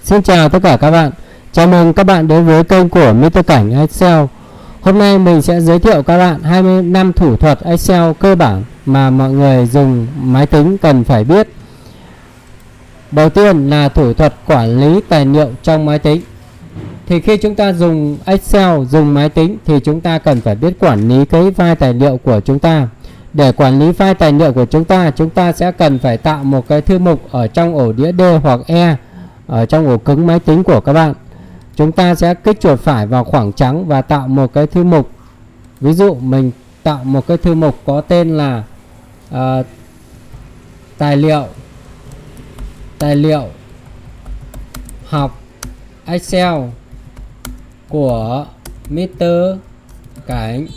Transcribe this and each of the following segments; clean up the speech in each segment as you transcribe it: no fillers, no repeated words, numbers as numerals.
Xin chào tất cả các bạn. Chào mừng các bạn đến với kênh của Mr. Cảnh Excel. Hôm nay mình sẽ giới thiệu các bạn 25 thủ thuật Excel cơ bản mà mọi người dùng máy tính cần phải biết. Đầu tiên là thủ thuật quản lý tài liệu trong máy tính. Thì khi chúng ta dùng Excel, dùng máy tính thì chúng ta cần phải biết quản lý cái file tài liệu của chúng ta. Để quản lý file tài liệu của chúng ta sẽ cần phải tạo một cái thư mục ở trong ổ đĩa D hoặc E ở trong ổ cứng máy tính của các bạn. Chúng ta sẽ kích chuột phải vào khoảng trắng và tạo một cái thư mục. Ví dụ mình tạo một cái thư mục có tên là tài liệu học Excel của Mr. Cảnh.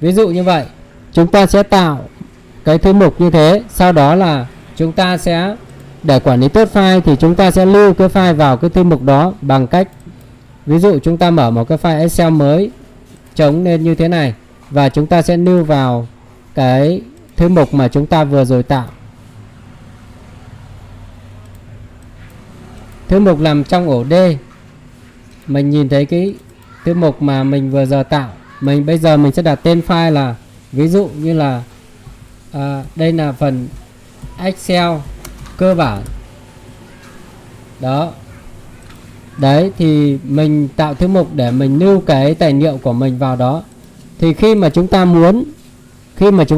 Ví dụ như vậy, chúng ta sẽ tạo cái thư mục như thế. Sau đó là chúng ta sẽ, để quản lý tốt file thì chúng ta sẽ lưu cái file vào cái thư mục đó bằng cách, ví dụ chúng ta mở một cái file Excel mới trống lên như thế này và chúng ta sẽ lưu vào cái thư mục mà chúng ta vừa rồi tạo. Thư mục nằm trong ổ D. Mình nhìn thấy cái thư mục mà mình vừa giờ tạo. Bây giờ mình sẽ đặt tên file là, ví dụ như là đây là phần Excel cơ bản. Đó. Đấy, thì mình tạo thư mục để mình lưu cái tài liệu của mình vào đó. Thì khi mà chúng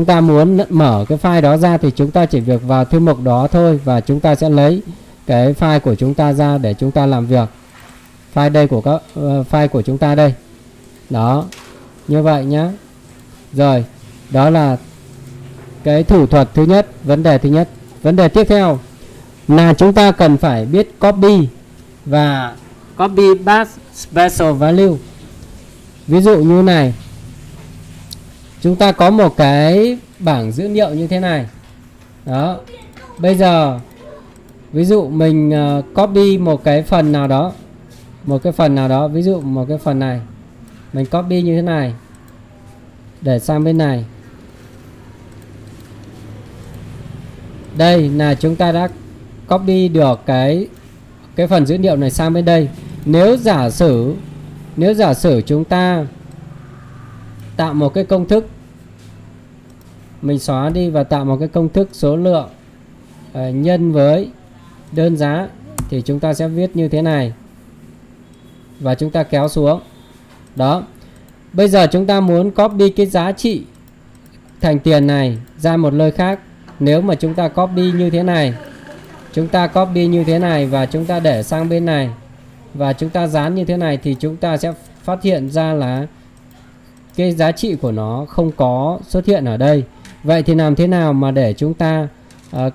ta muốn mở cái file đó ra thì chúng ta chỉ việc vào thư mục đó thôi, và chúng ta sẽ lấy cái file của chúng ta ra để chúng ta làm việc. File đây của file của chúng ta đây. Đó. Như vậy nhá. Rồi, đó là cái thủ thuật thứ nhất, vấn đề thứ nhất. Vấn đề tiếp theo là chúng ta cần phải biết copy và copy paste special value. Ví dụ như này, chúng ta có một cái bảng dữ liệu như thế này. Đó. Bây giờ ví dụ mình copy một cái phần nào đó, ví dụ một cái phần này mình copy như thế này để sang bên này. Đây là chúng ta đã copy được cái phần dữ liệu này sang bên đây. Nếu giả sử chúng ta tạo một cái công thức, mình xóa đi và tạo một cái công thức số lượng nhân với đơn giá, thì chúng ta sẽ viết như thế này và chúng ta kéo xuống. Đó. Bây giờ chúng ta muốn copy cái giá trị thành tiền này ra một nơi khác. Nếu mà chúng ta copy như thế này, và chúng ta để sang bên này và chúng ta dán như thế này, thì chúng ta sẽ phát hiện ra là cái giá trị của nó không có xuất hiện ở đây. Vậy thì làm thế nào mà để chúng ta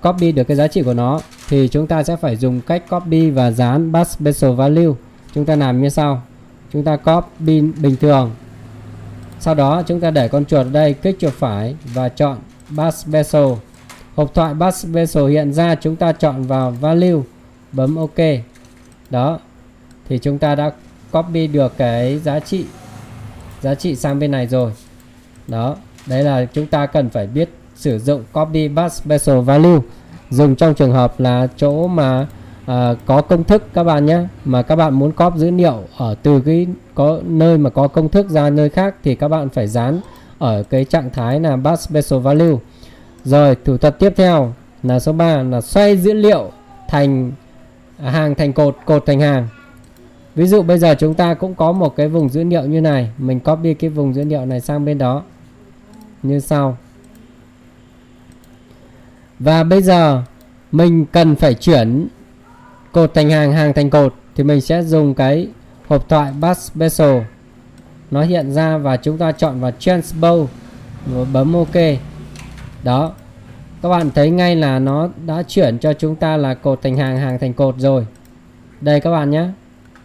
copy được cái giá trị của nó? Thì chúng ta sẽ phải dùng cách copy và dán paste special value. Chúng ta làm như sau. Chúng ta copy bình thường. Sau đó chúng ta để con chuột ở đây, kích chuột phải và chọn paste special. Hộp thoại paste special hiện ra, chúng ta chọn vào value, bấm OK. Đó. Thì chúng ta đã copy được cái giá trị sang bên này rồi. Đó. Đấy là chúng ta cần phải biết sử dụng copy paste special value. Dùng trong trường hợp là chỗ mà có công thức các bạn nhé, mà các bạn muốn copy dữ liệu ở từ cái nơi mà có công thức ra nơi khác thì các bạn phải dán ở cái trạng thái là paste special value. Rồi, thủ thuật tiếp theo là số 3 là xoay dữ liệu thành hàng thành cột, cột thành hàng. Ví dụ bây giờ chúng ta cũng có một cái vùng dữ liệu như này, mình copy cái vùng dữ liệu này sang bên đó như sau. Và bây giờ mình cần phải chuyển cột thành hàng, hàng thành cột, thì mình sẽ dùng cái hộp thoại paste special. Nó hiện ra và chúng ta chọn vào transpose và bấm OK. Đó. Các bạn thấy ngay là nó đã chuyển cho chúng ta là cột thành hàng, hàng thành cột rồi. Đây các bạn nhé.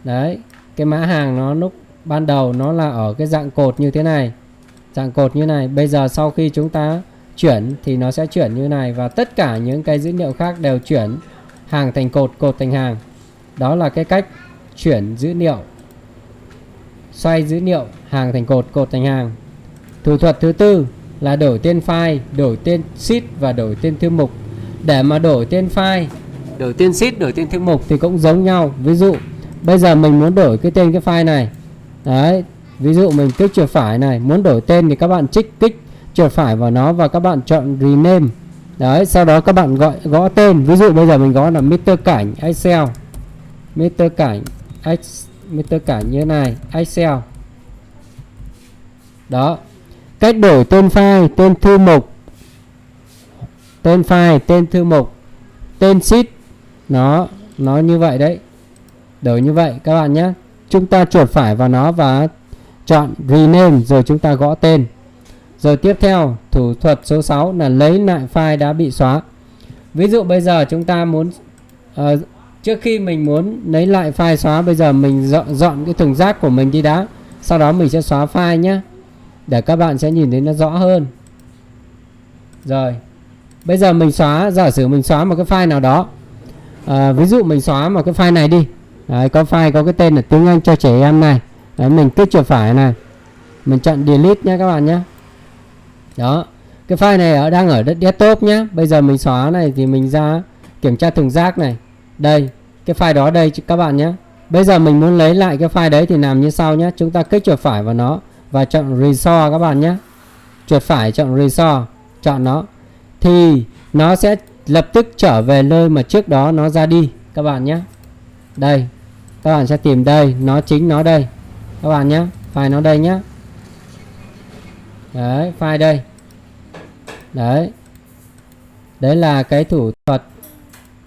Đấy. Cái mã hàng nó lúc ban đầu nó là ở cái dạng cột như thế này. Dạng cột như này. Bây giờ sau khi chúng ta chuyển thì nó sẽ chuyển như này. Và tất cả những cái dữ liệu khác đều chuyển hàng thành cột, cột thành hàng. Đó là cái cách chuyển dữ liệu, xoay dữ liệu hàng thành cột, cột thành hàng. Thủ thuật thứ tư là đổi tên file, đổi tên sheet và đổi tên thư mục. Để mà đổi tên file, đổi tên sheet, đổi tên thư mục thì cũng giống nhau. Ví dụ bây giờ mình muốn đổi cái tên cái file này. Đấy, ví dụ mình kích chuột phải này, muốn đổi tên thì các bạn kích chuột phải vào nó và các bạn chọn rename. Đấy, sau đó các bạn gõ tên. Ví dụ bây giờ mình gõ là Mr. Cảnh Excel. Mr. Cảnh như thế này, Excel. Đó. Cách đổi tên file, tên thư mục, tên file, tên thư mục, tên sheet, nó như vậy đấy. Đổi như vậy các bạn nhé. Chúng ta chuột phải vào nó và chọn rename rồi chúng ta gõ tên. Rồi tiếp theo thủ thuật số 6 là lấy lại file đã bị xóa. Ví dụ bây giờ chúng ta muốn trước khi mình muốn lấy lại file xóa, bây giờ mình dọn cái thùng rác của mình đi đã. Sau đó mình sẽ xóa file nhé, để các bạn sẽ nhìn thấy nó rõ hơn. Rồi bây giờ mình xóa, giả sử mình xóa một cái file nào đó. Ví dụ mình xóa một cái file này đi. Đấy, có file có cái tên là tiếng Anh cho trẻ em này. Đấy, mình kích chuột phải này, mình chọn delete nhé các bạn nhé. Đó, cái file này đang ở desktop nhé. Bây giờ mình xóa này thì mình ra kiểm tra thùng rác này. Đây, cái file đó đây các bạn nhé. Bây giờ mình muốn lấy lại cái file đấy thì làm như sau nhé. Chúng ta kích chuột phải vào nó và chọn restore các bạn nhé. Chuột phải chọn restore, chọn nó thì nó sẽ lập tức trở về nơi mà trước đó nó ra đi các bạn nhé. Đây, các bạn sẽ tìm đây, nó đây các bạn nhé. File nó đây nhé. Đấy, file đây. Đấy. Đấy là cái thủ thuật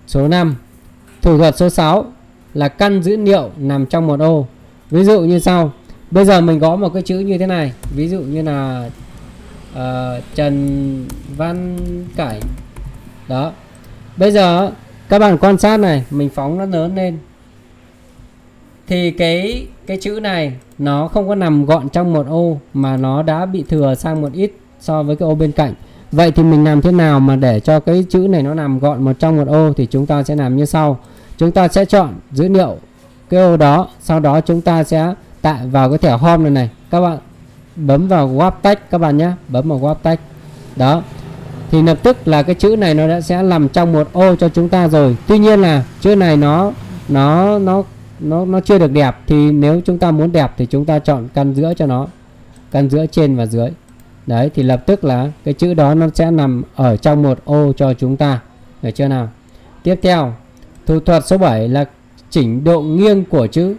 số 5. Thủ thuật số 6 là căn dữ liệu nằm trong một ô. Ví dụ như sau. Bây giờ mình gõ một cái chữ như thế này. Ví dụ như là Trần Văn Cảnh. Đó. Bây giờ các bạn quan sát này, mình phóng nó lớn lên. Thì cái chữ này nó không có nằm gọn trong một ô, mà nó đã bị thừa sang một ít so với cái ô bên cạnh. Vậy thì mình làm thế nào mà để cho cái chữ này nó nằm gọn trong một ô? Thì chúng ta sẽ làm như sau. Chúng ta sẽ chọn dữ liệu cái ô đó. Sau đó chúng ta sẽ tại vào cái thẻ home này. Các bạn bấm vào Wrap Text các bạn nhé. Bấm vào Wrap Text. Đó. Thì lập tức là cái chữ này nó đã sẽ nằm trong một ô cho chúng ta rồi. Tuy nhiên là chữ này nó chưa được đẹp. Thì nếu chúng ta muốn đẹp thì chúng ta chọn căn giữa cho nó. Căn giữa trên và dưới. Đấy, thì lập tức là cái chữ đó nó sẽ nằm ở trong một ô cho chúng ta. Được chưa nào? Tiếp theo, thủ thuật số 7 là chỉnh độ nghiêng của chữ.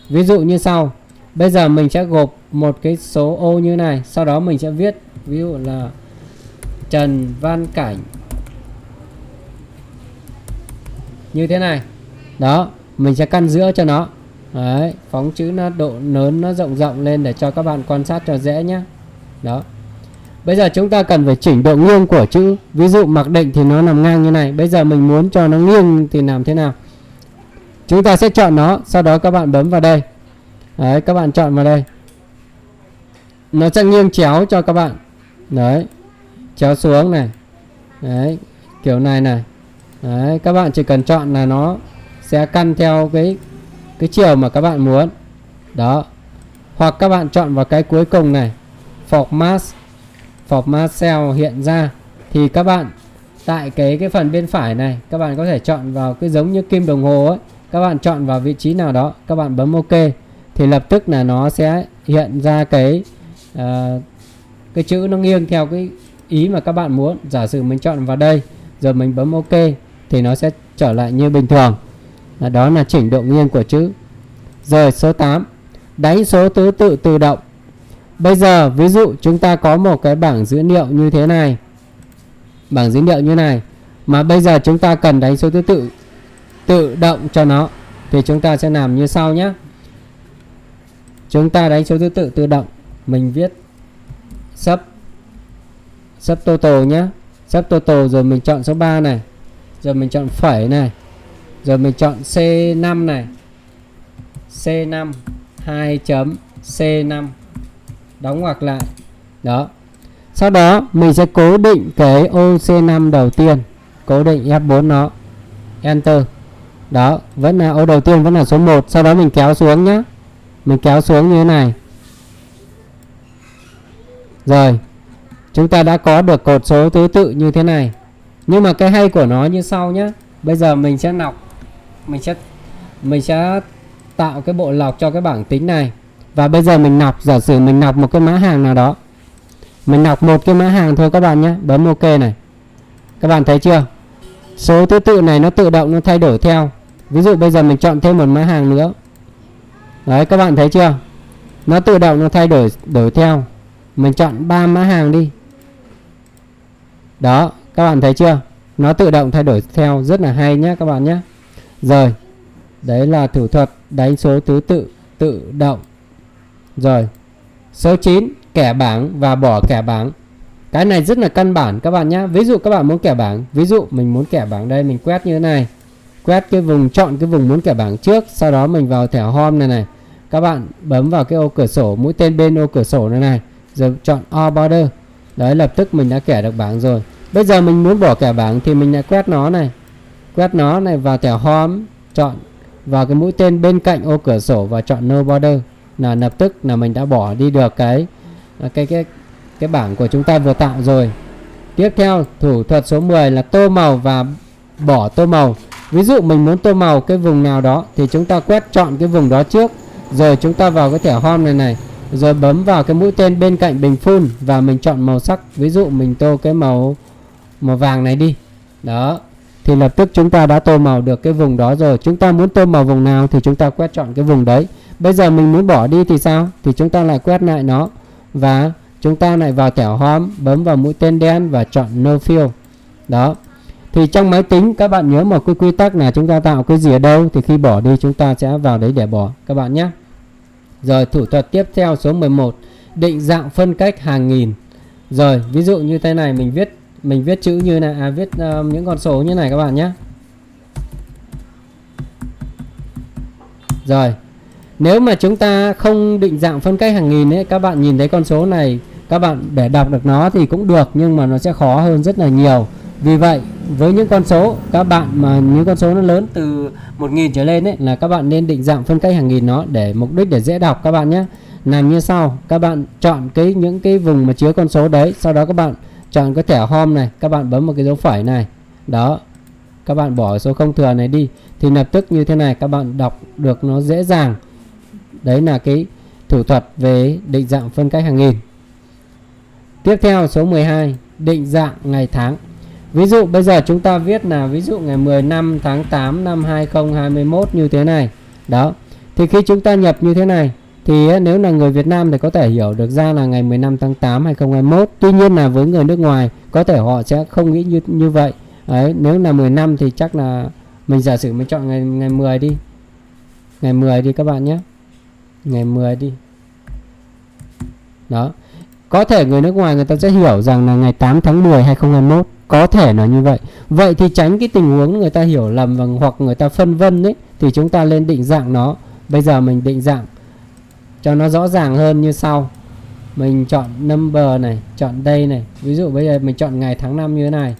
Ví dụ như sau. Bây giờ mình sẽ gộp một cái số ô như này. Sau đó mình sẽ viết ví dụ là Trần Văn Cảnh như thế này. Đó, mình sẽ căn giữa cho nó. Đấy, phóng chữ nó độ lớn nó rộng lên để cho các bạn quan sát cho dễ nhé. Đó. Bây giờ chúng ta cần phải chỉnh độ nghiêng của chữ. Ví dụ mặc định thì nó nằm ngang như này. Bây giờ mình muốn cho nó nghiêng thì làm thế nào? Chúng ta sẽ chọn nó. Sau đó các bạn bấm vào đây. Đấy, các bạn chọn vào đây. Nó sẽ nghiêng chéo cho các bạn. Đấy, chéo xuống này. Đấy, kiểu này này. Đấy, các bạn chỉ cần chọn là nó sẽ căn theo cái chiều mà các bạn muốn. Đó. Hoặc các bạn chọn vào cái cuối cùng này, Format Cell hiện ra. Thì các bạn tại cái phần bên phải này, các bạn có thể chọn vào cái giống như kim đồng hồ ấy. Các bạn chọn vào vị trí nào đó, các bạn bấm OK. Thì lập tức là nó sẽ hiện ra cái chữ nó nghiêng theo cái ý mà các bạn muốn. Giả sử mình chọn vào đây, rồi mình bấm OK thì nó sẽ trở lại như bình thường. Đó là chỉnh độ nghiêng của chữ. Rồi số 8, đánh số thứ tự tự động. Bây giờ ví dụ chúng ta có một cái bảng dữ liệu như thế này. Bảng dữ liệu như này. Mà bây giờ chúng ta cần đánh số thứ tự tự động cho nó. Thì chúng ta sẽ làm như sau nhé. Chúng ta đánh số thứ tự tự động. Mình viết sub total nhé. Sub total rồi mình chọn số 3 này. Rồi mình chọn phẩy này. Rồi mình chọn C5 này. C5 2.C5. Đóng ngoặc lại. Đó. Sau đó mình sẽ cố định cái ô C5 đầu tiên. Cố định F4 nó. Enter. Đó. Vẫn là ô đầu tiên vẫn là số 1. Sau đó mình kéo xuống nhé. Mình kéo xuống như thế này. Rồi. Chúng ta đã có được cột số thứ tự như thế này. Nhưng mà cái hay của nó như sau nhé. Bây giờ mình sẽ mình sẽ tạo cái bộ lọc cho cái bảng tính này. Và bây giờ mình lọc, giả sử mình lọc một cái mã hàng nào đó. Mình lọc một cái mã hàng thôi các bạn nhé. Bấm OK này. Các bạn thấy chưa? Số thứ tự này nó tự động nó thay đổi theo. Ví dụ bây giờ mình chọn thêm một mã hàng nữa. Đấy, các bạn thấy chưa? Nó tự động nó thay đổi theo. Mình chọn 3 mã hàng đi. Đó, các bạn thấy chưa? Nó tự động thay đổi theo, rất là hay nhé các bạn nhé. Rồi, đấy là thủ thuật đánh số thứ tự tự động. Rồi, số 9, kẻ bảng và bỏ kẻ bảng. Cái này rất là căn bản các bạn nhé. Ví dụ các bạn muốn kẻ bảng, ví dụ mình muốn kẻ bảng đây, mình quét như thế này. Quét cái vùng, chọn cái vùng muốn kẻ bảng trước, sau đó mình vào thẻ Home này này. Các bạn bấm vào cái ô cửa sổ, mũi tên bên ô cửa sổ này này, rồi chọn All Border. Đấy, lập tức mình đã kẻ được bảng rồi. Bây giờ mình muốn bỏ kẻ bảng thì mình lại quét nó này. Quét nó này vào thẻ Home, chọn vào cái mũi tên bên cạnh ô cửa sổ và chọn No Border. Là lập tức là mình đã bỏ đi được cái bảng của chúng ta vừa tạo rồi. Tiếp theo, thủ thuật số 10 là tô màu và bỏ tô màu. Ví dụ mình muốn tô màu cái vùng nào đó thì chúng ta quét chọn cái vùng đó trước, rồi chúng ta vào cái thẻ Home này này, rồi bấm vào cái mũi tên bên cạnh bình phun và mình chọn màu sắc. Ví dụ mình tô cái màu vàng này đi. Đó, thì lập tức chúng ta đã tô màu được cái vùng đó rồi. Chúng ta muốn tô màu vùng nào thì chúng ta quét chọn cái vùng đấy. Bây giờ mình muốn bỏ đi thì sao? Thì chúng ta lại quét lại nó và chúng ta lại vào thẻ Home, bấm vào mũi tên đen và chọn No Fill. Đó. Thì trong máy tính các bạn nhớ một cái quy tắc là chúng ta tạo cái gì ở đâu thì khi bỏ đi chúng ta sẽ vào đấy để bỏ các bạn nhé. Rồi, thủ thuật tiếp theo số 11, định dạng phân cách hàng nghìn. Rồi, ví dụ như thế này, mình viết chữ như này, viết những con số như này các bạn nhé. Rồi, nếu mà chúng ta không định dạng phân cách hàng nghìn ấy, các bạn nhìn thấy con số này, các bạn để đọc được nó thì cũng được, nhưng mà nó sẽ khó hơn rất là nhiều. Vì vậy, với những con số các bạn mà những con số nó lớn từ 1000 trở lên ấy, là các bạn nên định dạng phân cách hàng nghìn nó để mục đích để dễ đọc các bạn nhé. Làm như sau, các bạn chọn những cái vùng mà chứa con số đấy, sau đó các bạn chọn cái thẻ Home này, các bạn bấm một cái dấu phẩy này. Đó, các bạn bỏ số không thừa này đi thì lập tức như thế này các bạn đọc được nó dễ dàng. Đấy là cái thủ thuật về định dạng phân cách hàng nghìn. Tiếp theo số 12, định dạng ngày tháng. Ví dụ bây giờ chúng ta viết là ví dụ ngày 15 tháng 8 năm 2021 như thế này. Đó, thì khi chúng ta nhập như thế này thì nếu là người Việt Nam thì có thể hiểu được ra là ngày 15 tháng 8 2021. Tuy nhiên là với người nước ngoài có thể họ sẽ không nghĩ như vậy. Đấy, nếu là 10 năm thì chắc là mình giả sử mình chọn ngày 10 đi. Ngày 10 đi các bạn nhé. Ngày 10 đi. Đó. Có thể người nước ngoài người ta sẽ hiểu rằng là ngày 8 tháng 10 2021. Có thể là như vậy. Vậy thì tránh cái tình huống người ta hiểu lầm hoặc người ta phân vân ấy, thì chúng ta lên định dạng nó. Bây giờ mình định dạng cho nó rõ ràng hơn như sau. Mình chọn number này, chọn đây này. Ví dụ bây giờ mình chọn ngày tháng năm như thế này.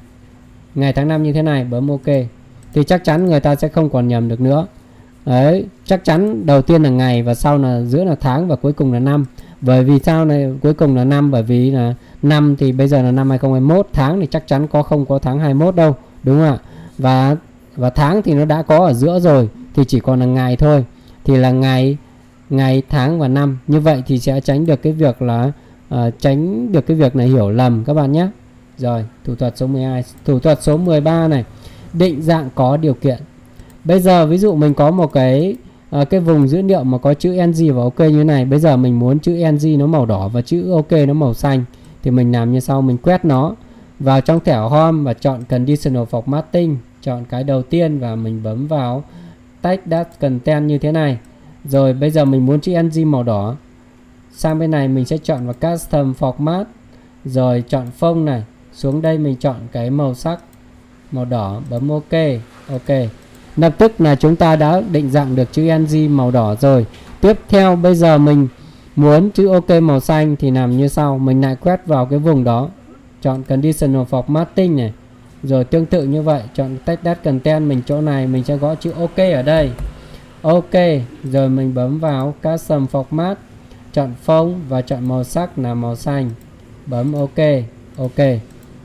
Ngày tháng năm như thế này, bấm OK. Thì chắc chắn người ta sẽ không còn nhầm được nữa. Đấy, chắc chắn đầu tiên là ngày và sau là giữa là tháng và cuối cùng là năm. Bởi vì sao này cuối cùng là năm? Bởi vì là năm thì bây giờ là năm 2021, tháng thì chắc chắn không có tháng 21 đâu, đúng không ạ? Và tháng thì nó đã có ở giữa rồi, thì chỉ còn là ngày thôi. Thì là ngày, tháng và năm. Như vậy thì sẽ tránh được cái việc là này hiểu lầm các bạn nhé. Rồi, thủ thuật số 12, thủ thuật số 13 này, định dạng có điều kiện. Bây giờ ví dụ mình có một cái vùng dữ liệu mà có chữ NG và OK như này. Bây giờ mình muốn chữ NG nó màu đỏ và chữ OK nó màu xanh. Thì mình làm như sau, mình quét nó vào trong thẻ Home và chọn Conditional Formatting. Chọn cái đầu tiên và mình bấm vào Text That Content như thế này. Rồi bây giờ mình muốn chữ NG màu đỏ. Sang bên này mình sẽ chọn vào Custom Format. Rồi chọn phông này. Xuống đây mình chọn cái màu sắc màu đỏ, bấm OK. OK. Lập tức là chúng ta đã định dạng được chữ NG màu đỏ rồi. Tiếp theo bây giờ mình muốn chữ OK màu xanh thì làm như sau. Mình lại quét vào cái vùng đó, chọn Conditional Formatting này. Rồi tương tự như vậy, chọn Text That Content, mình chỗ này mình sẽ gõ chữ OK ở đây. OK, rồi mình bấm vào Custom Format, chọn phông và chọn màu sắc là màu xanh. Bấm OK. OK.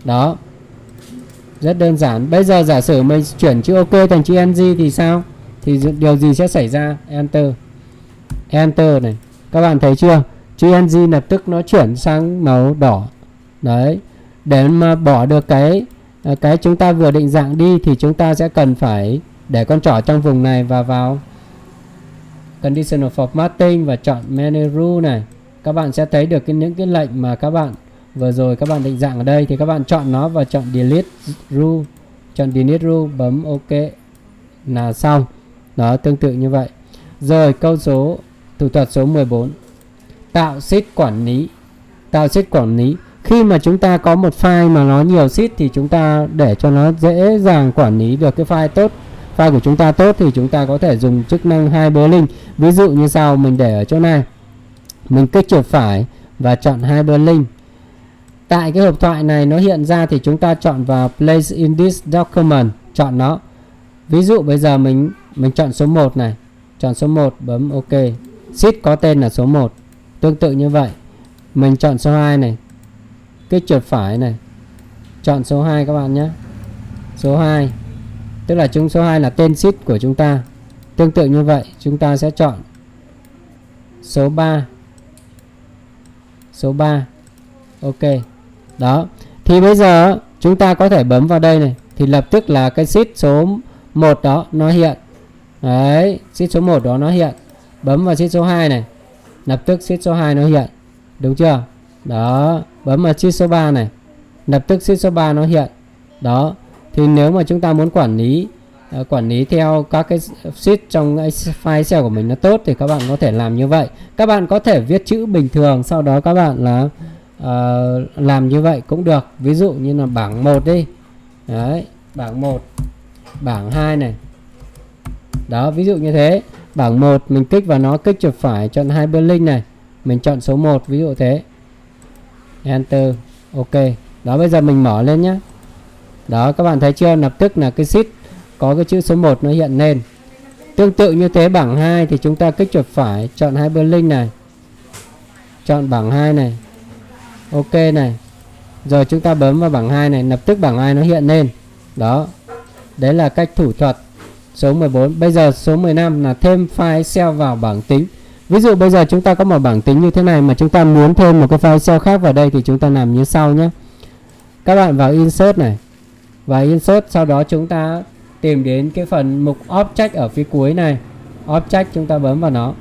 Đó. Rất đơn giản. Bây giờ giả sử mình chuyển chữ OK thành chữ NG thì sao? Thì điều gì sẽ xảy ra? Enter. Enter này. Các bạn thấy chưa? Chữ NG lập tức nó chuyển sang màu đỏ. Đấy. Để mà bỏ được cái chúng ta vừa định dạng đi thì chúng ta sẽ cần phải để con trỏ trong vùng này và vào Conditional Formatting và chọn Menu Rule này. Các bạn sẽ thấy được những cái lệnh mà các bạn vừa rồi các bạn định dạng ở đây, thì các bạn chọn nó và chọn Delete Rule. Chọn Delete Rule, bấm OK là xong. Đó, tương tự như vậy. Rồi thủ thuật số 14. Tạo sheet quản lý. Tạo sheet quản lý. Khi mà chúng ta có một file mà nó nhiều sheet thì chúng ta để cho nó dễ dàng quản lý được cái file tốt, file của chúng ta tốt, thì chúng ta có thể dùng chức năng Hyperlink. Ví dụ như sau, mình để ở chỗ này, mình kích chuột phải và chọn Hyperlink. Tại cái hộp thoại này nó hiện ra thì chúng ta chọn vào Place in this document, chọn nó. Ví dụ bây giờ mình chọn số 1 này, chọn số 1, bấm OK. Sheet có tên là số 1. Tương tự như vậy, mình chọn số 2 này, kích chuột phải này, chọn số 2 các bạn nhé. Số 2, tức là số 2 là tên sheet của chúng ta. Tương tự như vậy, chúng ta sẽ chọn số 3. Số 3. OK. Đó. Thì bây giờ chúng ta có thể bấm vào đây này, thì lập tức là cái sheet số 1 đó nó hiện. Đấy, sheet số 1 đó nó hiện. Bấm vào sheet số 2 này, lập tức sheet số 2 nó hiện. Đúng chưa? Đó, bấm vào sheet số 3 này, lập tức sheet số 3 nó hiện. Đó. Thì nếu mà chúng ta muốn quản lý theo các cái sheet trong file Excel của mình nó tốt thì các bạn có thể làm như vậy. Các bạn có thể viết chữ bình thường, sau đó các bạn là làm như vậy cũng được. Ví dụ như là bảng 1 đi. Đấy, bảng 1, bảng 2 này. Đó, ví dụ như thế. Bảng 1 mình kích vào nó, kích chuột phải chọn Hyperlink này, mình chọn số 1, ví dụ thế. Enter. OK. Đó, bây giờ mình mở lên nhé. Đó, các bạn thấy chưa? Lập tức là cái sheet có cái chữ số 1 nó hiện lên. Tương tự như thế bảng 2 thì chúng ta kích chuột phải chọn Hyperlink này, chọn bảng 2 này, OK này. Rồi chúng ta bấm vào bảng 2 này, lập tức bảng 2 nó hiện lên. Đó. Đấy là cách thủ thuật số 14. Bây giờ số 15 là thêm file Excel vào bảng tính. Ví dụ bây giờ chúng ta có một bảng tính như thế này mà chúng ta muốn thêm một cái file Excel khác vào đây thì chúng ta làm như sau nhé. Các bạn vào Insert này, và Insert, sau đó chúng ta tìm đến cái phần mục Object ở phía cuối này. Object, chúng ta bấm vào nó.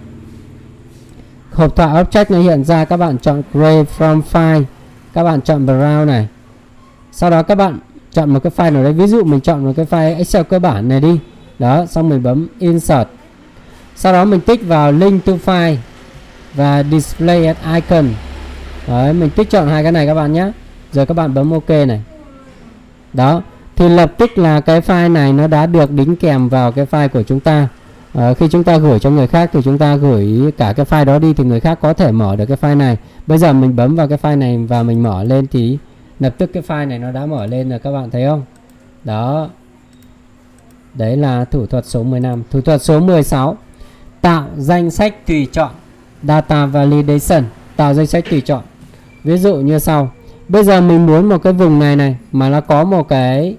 Hộp thoại Object nó hiện ra, các bạn chọn Create from File, các bạn chọn Browse này. Sau đó các bạn chọn một cái file nào đấy, ví dụ mình chọn một cái file Excel cơ bản này đi. Đó, xong mình bấm Insert. Sau đó mình tích vào Link to File và Display as Icon. Đấy, mình tích chọn hai cái này các bạn nhé. Rồi các bạn bấm OK này. Đó, thì lập tức là cái file này nó đã được đính kèm vào cái file của chúng ta. Khi chúng ta gửi cho người khác thì chúng ta gửi cả cái file đó đi thì người khác có thể mở được cái file này. Bây giờ mình bấm vào cái file này và mình mở lên thì lập tức cái file này nó đã mở lên rồi, các bạn thấy không? Đó. Đấy là thủ thuật số 15. Thủ thuật số 16. Tạo danh sách tùy chọn. Data Validation. Tạo danh sách tùy chọn. Ví dụ như sau. Bây giờ mình muốn một cái vùng này mà nó có một cái,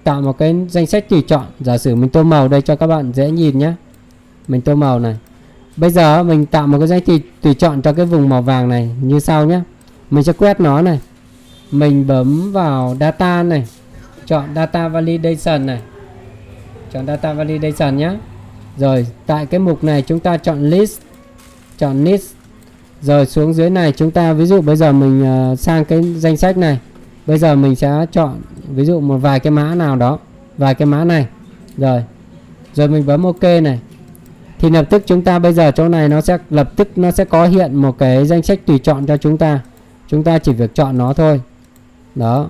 tạo một cái danh sách tùy chọn. Giả sử mình tô màu đây cho các bạn dễ nhìn nhé. Mình tô màu này. Bây giờ mình tạo một cái danh sách tùy chọn cho cái vùng màu vàng này như sau nhé. Mình sẽ quét nó này. Mình bấm vào Data này, chọn Data Validation này, chọn Data Validation nhé. Rồi tại cái mục này chúng ta chọn List, chọn List. Rồi xuống dưới này chúng ta, ví dụ bây giờ mình sang cái danh sách này, bây giờ mình sẽ chọn ví dụ một vài cái mã nào đó, vài cái mã này. Rồi mình bấm OK này. Thì lập tức chúng ta bây giờ chỗ này nó sẽ lập tức nó sẽ có hiện một cái danh sách tùy chọn cho chúng ta. Chúng ta chỉ việc chọn nó thôi. Đó.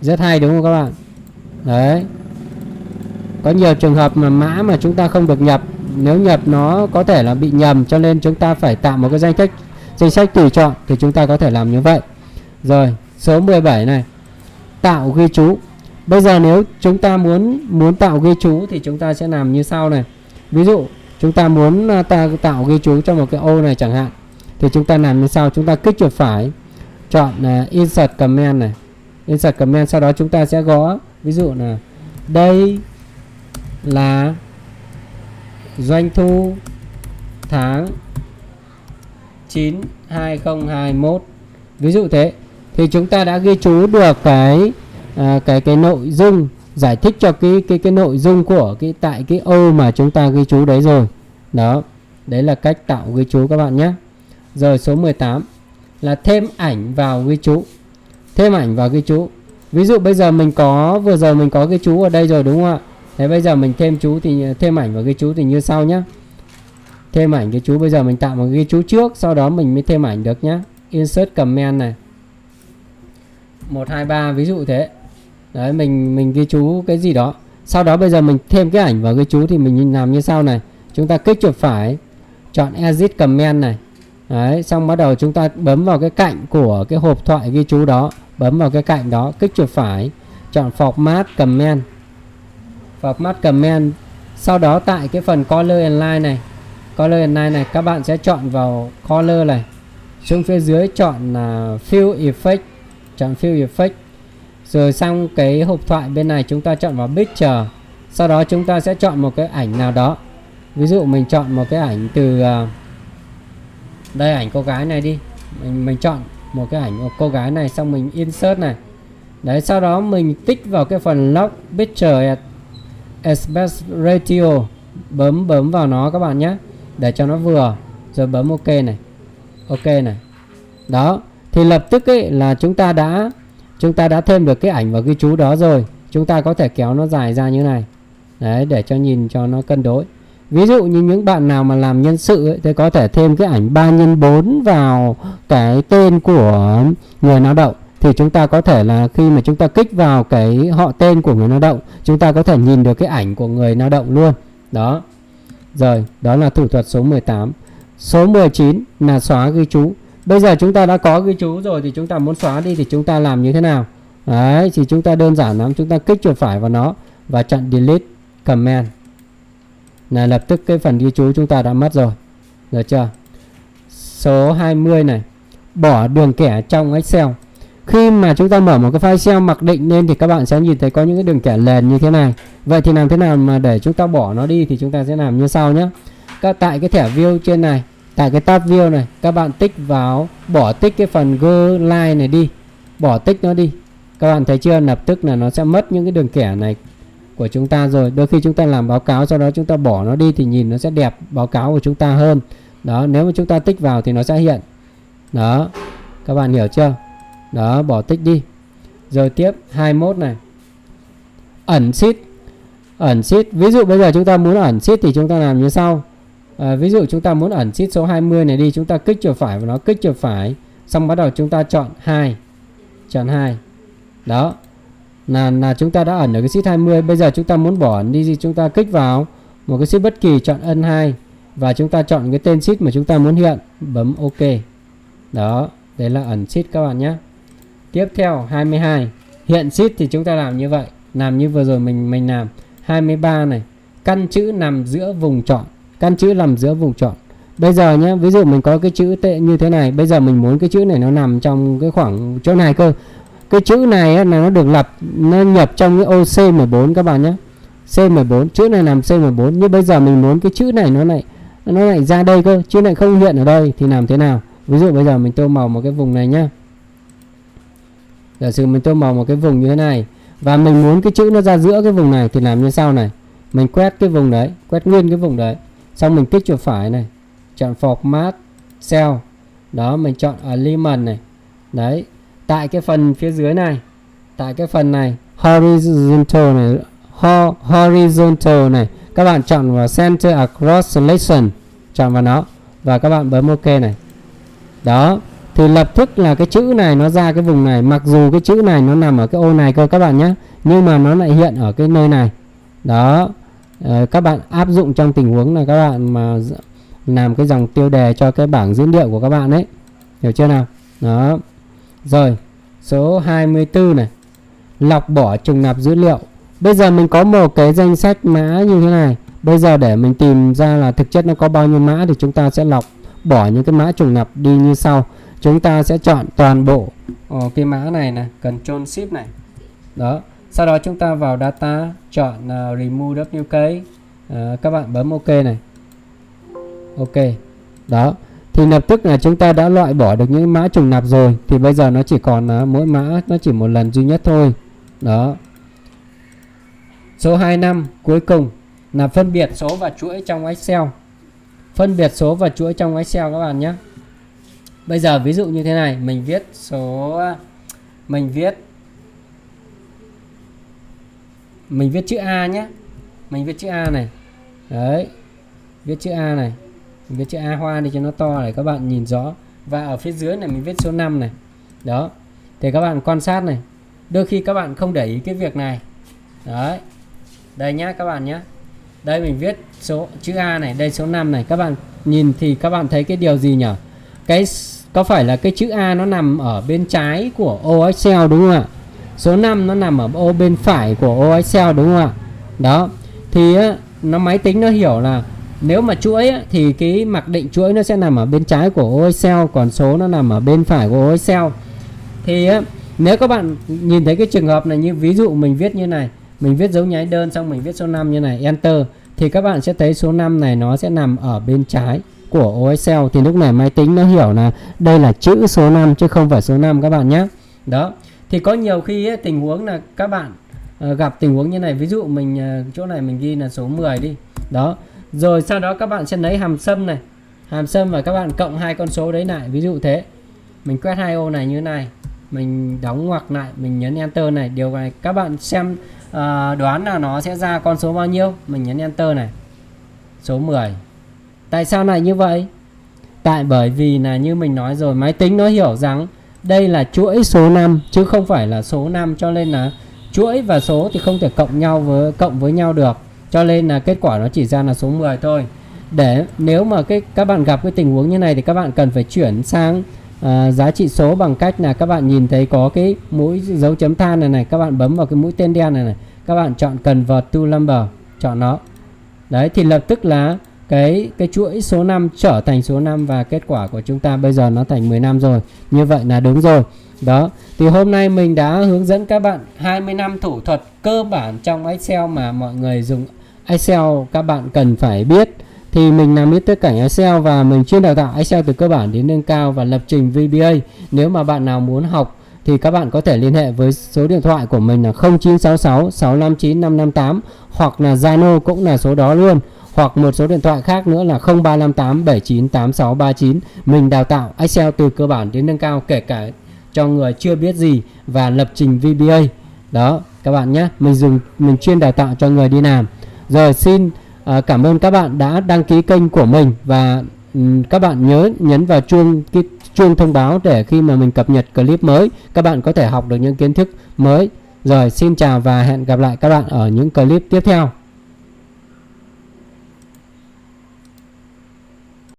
Rất hay đúng không các bạn? Đấy. Có nhiều trường hợp mà mã mà chúng ta không được nhập, nếu nhập nó có thể là bị nhầm, cho nên chúng ta phải tạo một cái danh sách tùy chọn thì chúng ta có thể làm như vậy. Rồi, số 17 này. Tạo ghi chú. Bây giờ nếu chúng ta muốn tạo ghi chú thì chúng ta sẽ làm như sau này. Ví dụ chúng ta muốn tạo ghi chú cho một cái ô này chẳng hạn, thì chúng ta làm như sau. Chúng ta kích chuột phải, chọn Insert Comment này, insert comment, sau đó chúng ta sẽ gõ ví dụ là đây là doanh thu tháng 9 2021, ví dụ thế. Thì chúng ta đã ghi chú được cái nội dung, giải thích cho cái nội dung của tại cái ô mà chúng ta ghi chú đấy rồi. Đó, đấy là cách tạo ghi chú các bạn nhé. Rồi số 18 là thêm ảnh vào ghi chú. Thêm ảnh vào ghi chú. Ví dụ bây giờ vừa rồi mình có ghi chú ở đây rồi đúng không ạ? Thế bây giờ mình thêm ảnh vào ghi chú thì như sau nhé. Thêm ảnh ghi chú, bây giờ mình tạo một ghi chú trước, sau đó mình mới thêm ảnh được nhé. Insert comment này 1 2 3 ví dụ thế. Đấy, mình ghi chú cái gì đó. Sau đó bây giờ mình thêm cái ảnh vào ghi chú thì mình làm như sau này. Chúng ta kích chuột phải, chọn edit comment này. Đấy, xong bắt đầu chúng ta bấm vào cái cạnh của cái hộp thoại ghi chú đó, bấm vào cái cạnh đó, kích chuột phải, chọn format comment. Format comment. Sau đó tại cái phần color and line này, các bạn sẽ chọn vào color này. Xuống phía dưới chọn là fill effect, chọn fill effect. Rồi sang cái hộp thoại bên này chúng ta chọn vào picture. Sau đó chúng ta sẽ chọn một cái ảnh nào đó. Ví dụ mình chọn một cái ảnh từ đây, ảnh cô gái này đi. Mình chọn một cái ảnh của cô gái này, xong mình insert này. Đấy, sau đó mình tích vào cái phần lock picture aspect ratio, bấm vào nó các bạn nhé, để cho nó vừa. Rồi bấm ok này. Ok này. Đó, thì lập tức ấy là chúng ta đã thêm được cái ảnh vào ghi chú đó rồi. Chúng ta có thể kéo nó dài ra như này. Đấy, để cho nhìn cho nó cân đối. Ví dụ như những bạn nào mà làm nhân sự ấy, thì có thể thêm cái ảnh 3x4 vào cái tên của người lao động. Thì chúng ta có thể là khi mà chúng ta kích vào cái họ tên của người lao động, chúng ta có thể nhìn được cái ảnh của người lao động luôn. Đó. Rồi, đó là thủ thuật số 18. Số 19 là xóa ghi chú. Bây giờ chúng ta đã có ghi chú rồi thì chúng ta muốn xóa đi thì chúng ta làm như thế nào? Đấy, thì chúng ta đơn giản lắm, chúng ta kích chuột phải vào nó và chọn delete comment. Là lập tức cái phần ghi chú chúng ta đã mất rồi. Được chưa? Số 20 này, bỏ đường kẻ trong Excel. Khi mà chúng ta mở một cái file Excel mặc định lên thì các bạn sẽ nhìn thấy có những cái đường kẻ nền như thế này. Vậy thì làm thế nào mà để chúng ta bỏ nó đi thì chúng ta sẽ làm như sau nhé. Tại cái thẻ view trên này, tại cái tab view này, các bạn tích vào, bỏ tích cái phần go line này đi, bỏ tích nó đi. Các bạn thấy chưa? Lập tức là nó sẽ mất những cái đường kẻ này của chúng ta rồi. Đôi khi chúng ta làm báo cáo sau đó chúng ta bỏ nó đi thì nhìn nó sẽ đẹp báo cáo của chúng ta hơn. Đó, nếu mà chúng ta tích vào thì nó sẽ hiện. Đó, các bạn hiểu chưa? Đó, bỏ tích đi. Rồi tiếp 21 này, ẩn sheet. Ẩn sheet, ví dụ bây giờ chúng ta muốn ẩn sheet thì chúng ta làm như sau. Ví dụ chúng ta muốn ẩn sheet số 20 này đi, chúng ta kích chuột phải vào nó, kích chuột phải, xong bắt đầu chúng ta chọn 2. Chọn 2. Đó. Là chúng ta đã ẩn ở cái sheet 20. Bây giờ chúng ta muốn bỏ ẩn đi thì chúng ta kích vào một cái sheet bất kỳ, chọn ân 2 và chúng ta chọn cái tên sheet mà chúng ta muốn hiện, bấm ok. Đó, đấy là ẩn sheet các bạn nhé. Tiếp theo 22, hiện sheet thì chúng ta làm như vậy, làm như vừa rồi mình làm. 23 này, căn chữ nằm giữa vùng chọn. Căn chữ nằm giữa vùng chọn. Bây giờ nhé, ví dụ mình có cái chữ tệ như thế này, bây giờ mình muốn cái chữ này nó nằm trong cái khoảng chỗ này cơ. Cái chữ này là nó được nó nhập trong cái ô C14 các bạn nhé. C14, chữ này nằm C14, nhưng bây giờ mình muốn cái chữ này nó lại ra đây cơ, chữ này không hiện ở đây thì làm thế nào? Ví dụ bây giờ mình tô màu một cái vùng này nhá. Giả sử mình tô màu một cái vùng như thế này và mình muốn cái chữ nó ra giữa cái vùng này thì làm như sau này. Mình quét cái vùng đấy, quét nguyên cái vùng đấy. Xong mình kích chuột phải này, chọn format cell. Đó, mình chọn element này. Đấy, tại cái phần phía dưới này, tại cái phần này horizontal này, các bạn chọn vào center across selection, chọn vào nó và các bạn bấm ok này. Đó, thì lập tức là cái chữ này nó ra cái vùng này, mặc dù cái chữ này nó nằm ở cái ô này cơ các bạn nhé, nhưng mà nó lại hiện ở cái nơi này. Đó, các bạn áp dụng trong tình huống là các bạn mà làm cái dòng tiêu đề cho cái bảng dữ liệu của các bạn ấy, hiểu chưa nào? Đó. Rồi, số 24 này, lọc bỏ trùng lặp dữ liệu. Bây giờ mình có một cái danh sách mã như thế này. Bây giờ để mình tìm ra là thực chất nó có bao nhiêu mã thì chúng ta sẽ lọc bỏ những cái mã trùng lặp đi như sau. chúng ta sẽ chọn toàn bộ cái mã này này, Ctrl Shift này. Đó. Sau đó chúng ta vào data, chọn remove WK. Các bạn bấm OK này. OK. Đó. Thì lập tức là chúng ta đã loại bỏ được những mã trùng lặp rồi. Thì bây giờ nó chỉ còn mỗi mã nó chỉ một lần duy nhất thôi. Đó. Số 25 cuối cùng là phân biệt số và chuỗi trong Excel. Phân biệt số và chuỗi trong Excel các bạn nhé. Bây giờ ví dụ như thế này, mình viết chữ A nhé. Mình viết chữ A này. Đấy. Viết chữ A này. Mình viết chữ A hoa đi cho nó to để các bạn nhìn rõ. Và ở phía dưới này mình viết số 5 này. Đó. Thì các bạn quan sát này. Đôi khi các bạn không để ý cái việc này. Đấy. Đây nhá các bạn nhé. Đây mình viết số chữ A này, đây số 5 này. Các bạn nhìn thì các bạn thấy cái điều gì nhỉ? Có phải là cái chữ A nó nằm ở bên trái của ô Excel đúng không ạ? Số 5 nó nằm ở ô bên phải của ô Excel đúng không ạ? Đó. Thì nó máy tính nó hiểu là nếu mà chuỗi thì cái mặc định chuỗi nó sẽ nằm ở bên trái của ô Excel, còn số nó nằm ở bên phải của ô Excel. Thì nếu các bạn nhìn thấy cái trường hợp này, như ví dụ mình viết như này, mình viết dấu nháy đơn xong mình viết số 5 như này, Enter, thì các bạn sẽ thấy số 5 này nó sẽ nằm ở bên trái của ô Excel. Thì lúc này máy tính nó hiểu là đây là chữ số 5 chứ không phải số 5 các bạn nhé. Đó. Thì có nhiều khi tình huống là các bạn gặp tình huống như này. Ví dụ mình chỗ này mình ghi là số 10 đi. Đó. Rồi sau đó các bạn sẽ lấy hàm sâm này. Hàm sâm và các bạn cộng hai con số đấy lại. Ví dụ thế. Mình quét hai ô này như này. Mình đóng ngoặc lại. Mình nhấn Enter này. Điều này các bạn xem đoán là nó sẽ ra con số bao nhiêu. Mình nhấn Enter này. Số 10. Tại sao lại như vậy? Tại bởi vì là như mình nói rồi, máy tính nó hiểu rằng đây là chuỗi số 5 chứ không phải là số 5, cho nên là chuỗi và số thì không thể cộng với nhau được. Cho nên là kết quả nó chỉ ra là số 10 thôi. Để nếu mà các bạn gặp cái tình huống như này thì các bạn cần phải chuyển sang giá trị số bằng cách là các bạn nhìn thấy có cái mũi dấu chấm than này này, các bạn bấm vào cái mũi tên đen này này, các bạn chọn Convert to Number, chọn nó. Đấy thì lập tức là cái chuỗi số 5 trở thành số 5 và kết quả của chúng ta bây giờ nó thành 15 rồi. Như vậy là đúng rồi. Đó. Thì hôm nay mình đã hướng dẫn các bạn 25 thủ thuật cơ bản trong Excel mà mọi người dùng Excel các bạn cần phải biết. Thì mình làm biết tất cả Excel và mình chuyên đào tạo Excel từ cơ bản đến nâng cao và lập trình VBA. Nếu mà bạn nào muốn học thì các bạn có thể liên hệ với số điện thoại của mình là 0966 659 558 hoặc là Zalo cũng là số đó luôn. Hoặc một số điện thoại khác nữa là 0358 798639. Mình đào tạo Excel từ cơ bản đến nâng cao, kể cả cho người chưa biết gì và lập trình VBA. Đó các bạn nhé. Mình chuyên đào tạo cho người đi làm. Rồi xin cảm ơn các bạn đã đăng ký kênh của mình. Và các bạn nhớ nhấn vào chuông thông báo để khi mà mình cập nhật clip mới các bạn có thể học được những kiến thức mới. Rồi xin chào và hẹn gặp lại các bạn ở những clip tiếp theo.